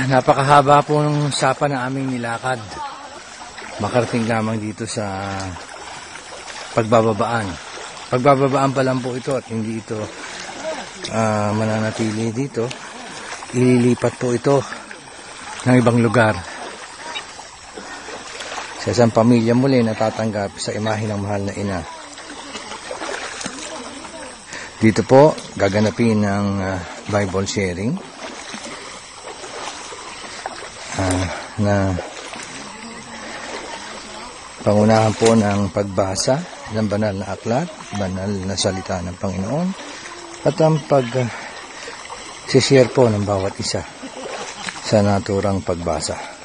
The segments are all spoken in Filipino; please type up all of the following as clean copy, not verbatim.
Napakahaba po ng sapa na aming nilakad. Makarating lamang dito sa pagbababaan. Pagbababaan pa lang po ito at hindi ito mananatili dito. Ililipat po ito ng ibang lugar. Sa isang pamilya muli natatanggap sa imahe ng mahal na ina. Dito po gaganapin ng Bible sharing na pangunahan po ng pagbasa ng banal na aklat, banal na salita ng Panginoon at ang pag-share po ng bawat isa sa naturang pagbasa.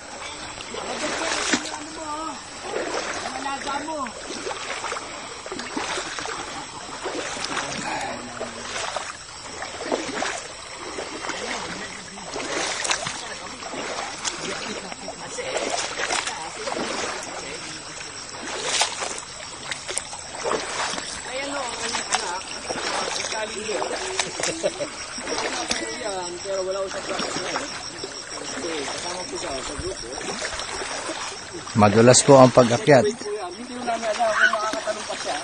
Pero wala ko sa klase na kasama po sa grupo. Madulas po ang pag-akyat. Hindi ko namin alam kung makakatanong pa siya.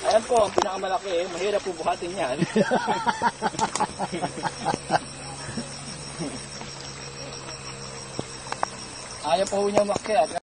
Ayan po, ang pinakamalaki mahirap po buhatin yan. Ayaw po niya umakyat.